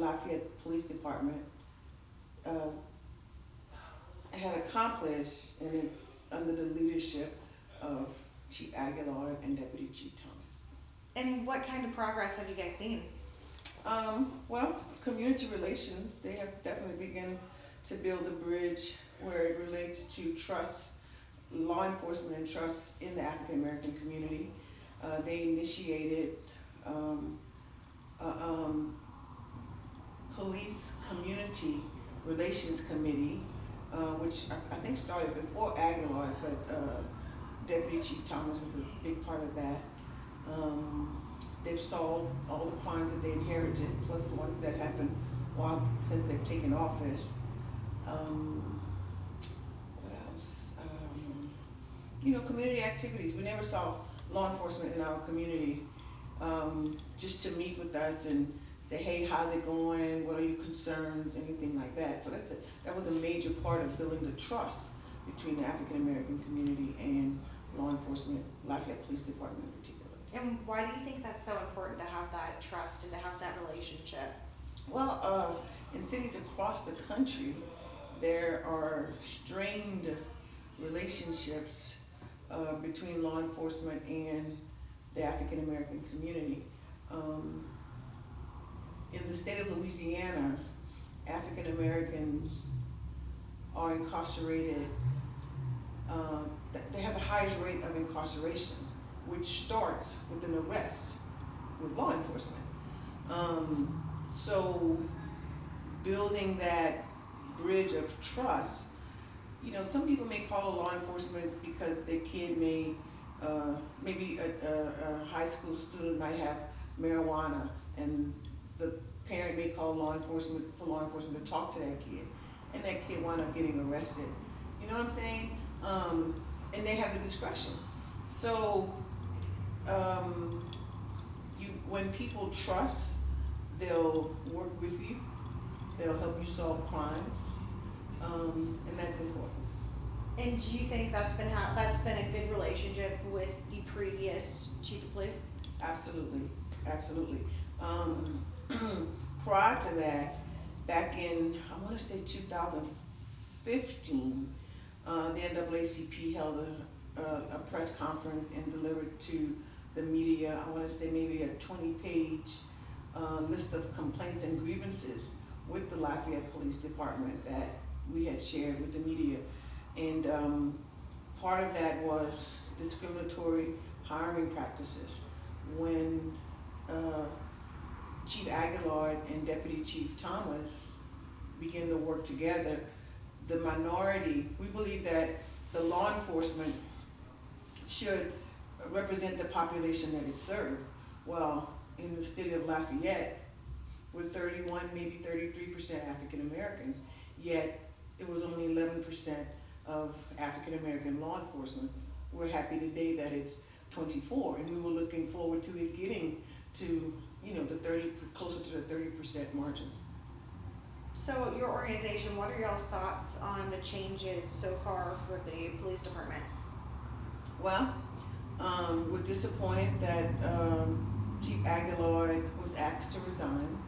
Lafayette Police Department had accomplished, and it's under the leadership of Chief Aguilar and Deputy Chief Thomas. And what kind of progress have you guys seen? Well, community relations, they have definitely begun to build a bridge where it relates to trust, law enforcement and trust in the African American community. They initiated police community relations committee, which I think started before Aguilar, but Deputy Chief Thomas was a big part of that. They've solved all the crimes that they inherited, plus the ones that happened since they've taken office. What else? Community activities. We never saw law enforcement in our community just to meet with us and say, hey, how's it going? What are your concerns? Anything like that. So that was a major part of building the trust between the African American community and law enforcement, Lafayette Police Department in particular. And why do you think that's so important to have that trust and to have that relationship? Well, in cities across the country, there are strained relationships between law enforcement and the African American community. In the state of Louisiana, African Americans are incarcerated. They have the highest rate of incarceration, which starts with an arrest with law enforcement. So building that bridge of trust, some people may call law enforcement because their kid maybe a high school student might have marijuana, and the parent may call law enforcement to talk to that kid, and that kid wind up getting arrested. You know what I'm saying? And they have the discretion. So when people trust, they'll work with you, they'll help you solve crimes, and that's important. And do you think that's been a good relationship with the previous chief of police? Absolutely. Prior to that, back in, I want to say 2015, the NAACP held a press conference and delivered to the media, I want to say maybe a 20-page list of complaints and grievances with the Lafayette Police Department that we had shared with the media. And part of that was discriminatory hiring practices. When Chief Aguilar and Deputy Chief Thomas began to work together, the minority, we believe that the law enforcement should represent the population that it serves. Well, in the city of Lafayette, we're 31, maybe 33% African Americans, yet it was only 11% of African American law enforcement. We're happy today that it's 24, and we were looking forward to it getting to, closer to the 30% margin. So your organization, what are y'all's thoughts on the changes so far for the police department? Well, we're disappointed that Chief Aguilar was asked to resign.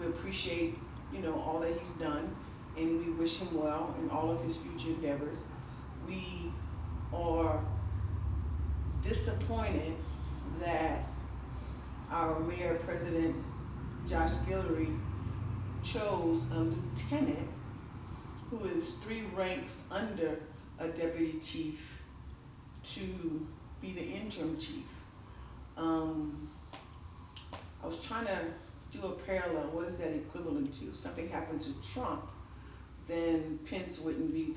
We appreciate, all that he's done, and we wish him well in all of his future endeavors. We are disappointed that our Mayor President Josh Guillory chose a lieutenant who is 3 ranks under a deputy chief to be the interim chief. I was trying to do a parallel. What is that equivalent to? If something happened to Trump, then Pence wouldn't be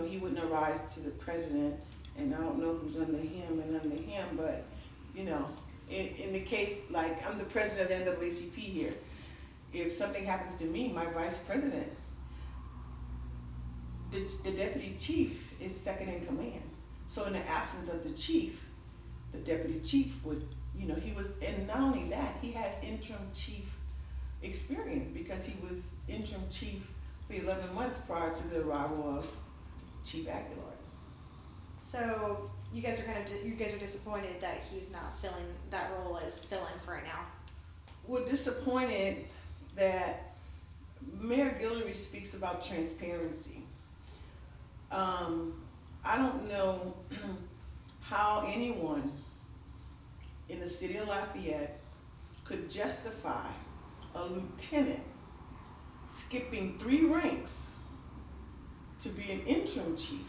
he wouldn't arise to the president, and I don't know who's under him, but in the case, like, I'm the president of the NAACP here. If something happens to me, my vice president, the deputy chief is second in command. So in the absence of the chief, the deputy chief would, he was, and not only that, he has interim chief experience because he was interim chief for 11 months prior to the arrival of Chief Aguilar. So you guys are disappointed that he's not filling that role as fill-in for right now. We're disappointed that Mayor Guillory speaks about transparency. I don't know how anyone in the city of Lafayette could justify a lieutenant skipping 3 ranks to be an interim chief.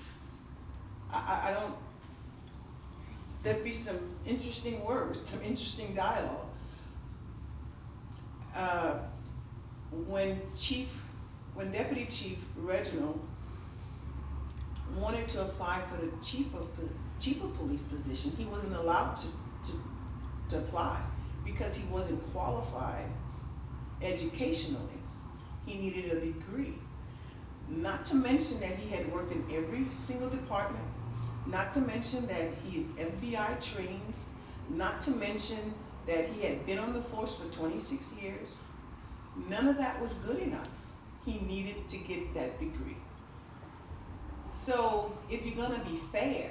I don't, there'd be some interesting words, some interesting dialogue. When Deputy Chief Reginald wanted to apply for the chief of police position, he wasn't allowed to apply because he wasn't qualified educationally. He needed a degree. Not to mention that he had worked in every single department, not to mention that he is FBI trained, not to mention that he had been on the force for 26 years. None of that was good enough. He needed to get that degree. So if you're gonna be fair,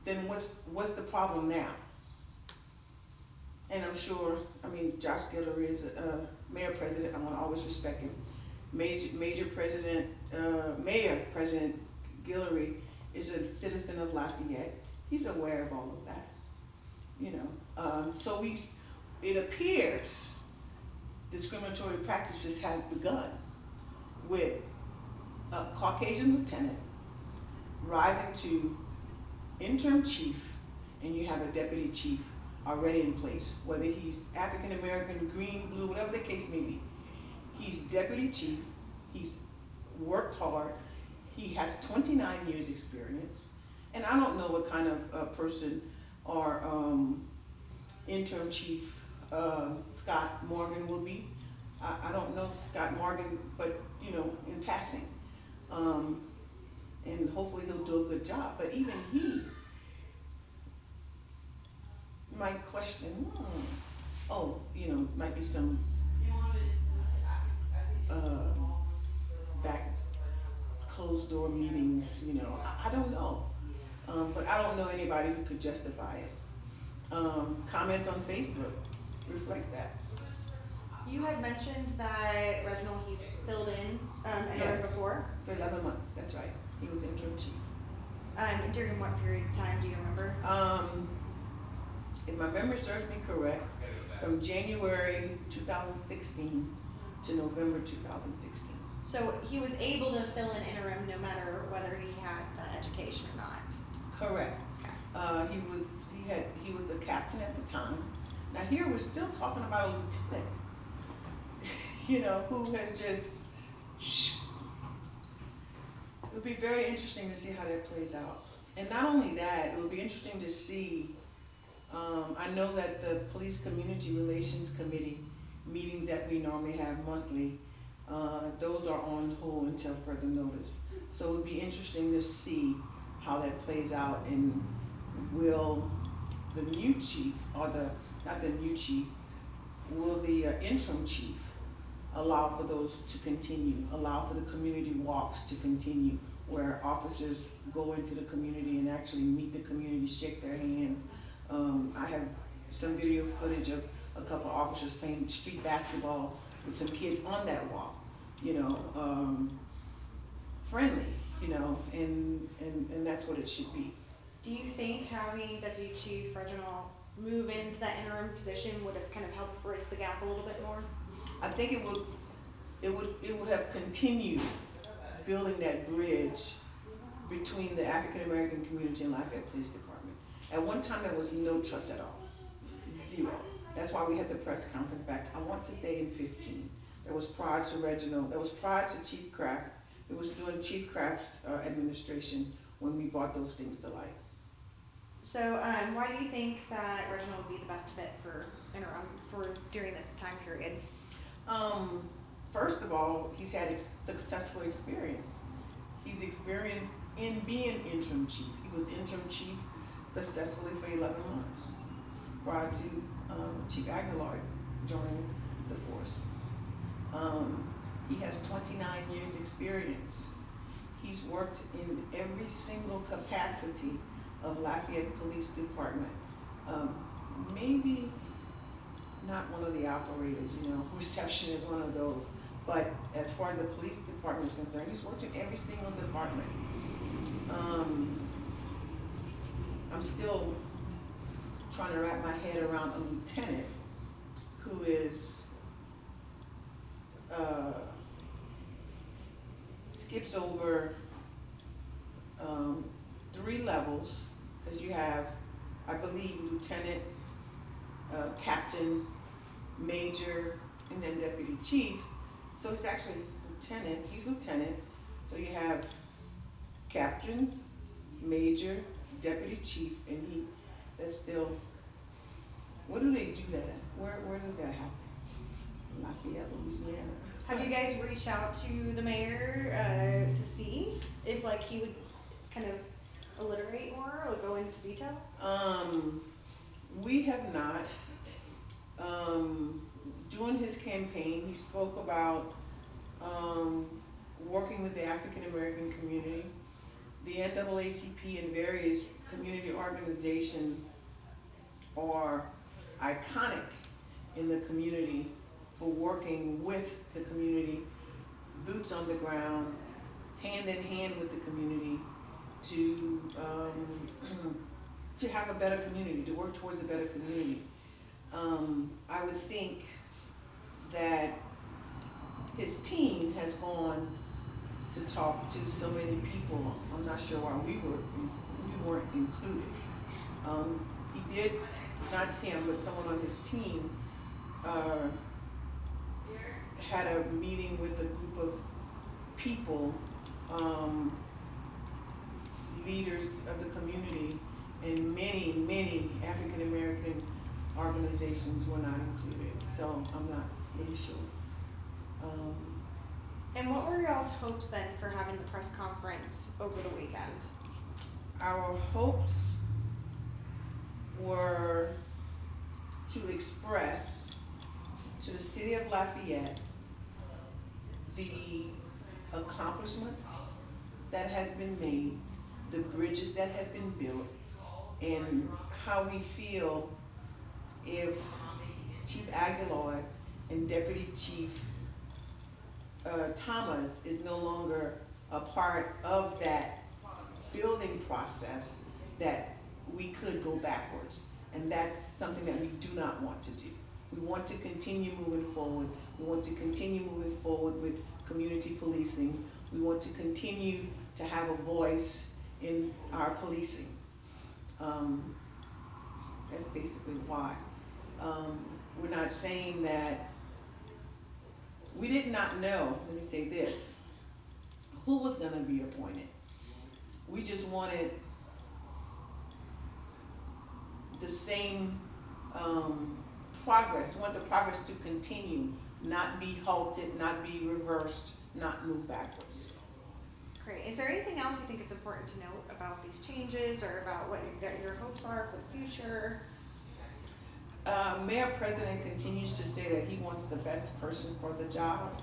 then what's the problem now? And I'm sure, Josh Guillory is Mayor President, I wanna always respect him. Mayor President Guillory is a citizen of Lafayette. He's aware of all of that, So it appears discriminatory practices have begun with a Caucasian lieutenant rising to interim chief, and you have a deputy chief already in place, whether he's African American, green, blue, whatever the case may be. He's deputy chief, he's worked hard, he has 29 years experience, and I don't know what kind of person our interim chief Scott Morgan will be. I don't know Scott Morgan, but in passing. And hopefully he'll do a good job, but even he might question, might be some back closed door meetings, I don't know. But I don't know anybody who could justify it. Comments on Facebook reflects that. You had mentioned that Reginald, he's filled in Yes. before. For 11 months, that's right. He was interim chief. During what period of time do you remember? If my memory serves me correct, from January 2016 to November 2016. So he was able to fill in interim no matter whether he had the education or not. Correct. Okay. He was a captain at the time. Now here we're still talking about a lieutenant, who has just. It'll be very interesting to see how that plays out. And not only that, it will be interesting to see. I know that the Police Community Relations Committee meetings that we normally have monthly, those are on hold until further notice. So it would be interesting to see how that plays out, and will the new chief, or will the interim chief allow for those to continue, allow for the community walks to continue, where officers go into the community and actually meet the community, shake their hands. I have some video footage of a couple of officers playing street basketball with some kids on that walk, friendly, and that's what it should be. Do you think having Deputy Chief Reginald move into that interim position would have kind of helped bridge the gap a little bit more? I think it would have continued building that bridge between the African American community and Lafayette Police Department. At one time, there was no trust at all, 0. That's why we had the press conference back, I want to say in 15. That was prior to Reginald, that was prior to Chief Kraft. It was during Chief Kraft's administration when we brought those things to light. So why do you think that Reginald would be the best fit for interim during this time period? First of all, he's had successful experience. He's experienced in being interim chief. He was interim chief successfully for 11 months prior to Chief Guillory joining the force. He has 29 years experience. He's worked in every single capacity of Lafayette Police Department. Maybe not one of the operators, reception is one of those. But as far as the police department is concerned, he's worked in every single department. I'm still trying to wrap my head around a lieutenant who is skips over 3 levels, because you have, I believe, lieutenant, captain, major, and then deputy chief. So he's actually lieutenant. He's lieutenant. So you have captain, major, deputy chief, and that's still. What do they do that at? Where does that happen? Lafayette, Louisiana. Have you guys reached out to the mayor to see if he would kind of alliterate more or go into detail? We have not. During his campaign, he spoke about working with the African American community. The NAACP and various community organizations are iconic in the community for working with the community, boots on the ground, hand in hand with the community to have a better community, to work towards a better community. I would think that his team has gone to talk to so many people. I'm not sure why we weren't included. He did, not him, but someone on his team had a meeting with a group of people, leaders of the community, and many African American organizations were not included. So I'm not really sure. And what were y'all's hopes then for having the press conference over the weekend? Our hopes were to express to the city of Lafayette the accomplishments that have been made, the bridges that have been built, and how we feel if Chief Aguilar and Deputy Chief Thomas is no longer a part of that building process, that we could go backwards. And that's something that we do not want to do. We want to continue moving forward. We want to continue moving forward with community policing. We want to continue to have a voice in our policing. That's basically why. We're not saying that, we did not know, let me say this, who was gonna be appointed. We just wanted the same progress. We want the progress to continue, not be halted, not be reversed, not move backwards. Great. Is there anything else you think it's important to note about these changes or about what your hopes are for the future? Mayor President continues to say that he wants the best person for the job.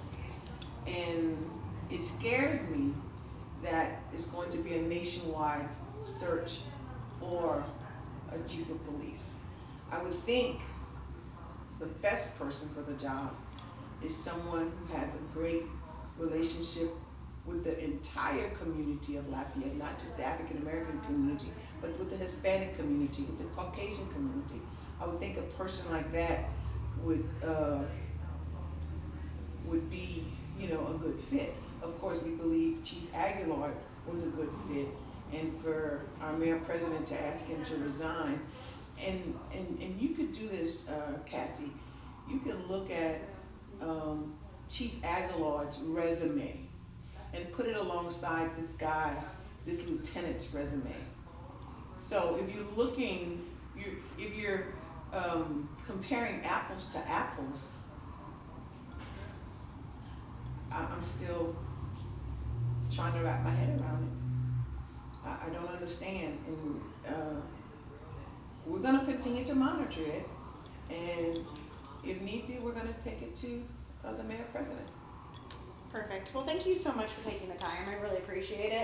And it scares me that it's going to be a nationwide search for a chief of police. I would think the best person for the job is someone who has a great relationship with the entire community of Lafayette, not just the African American community, but with the Hispanic community, with the Caucasian community. I would think a person like that would be, a good fit. Of course, we believe Chief Aguilar was a good fit, and for our Mayor President to ask him to resign, and you could do this, Cassie. You can look at Chief Aguilar's resume and put it alongside this lieutenant's resume. So if you're looking, if you're comparing apples to apples, I'm still trying to wrap my head around it. I don't understand, and we're going to continue to monitor it, and if need be, we're going to take it to the Mayor President. Perfect. Well, thank you so much for taking the time. I really appreciate it.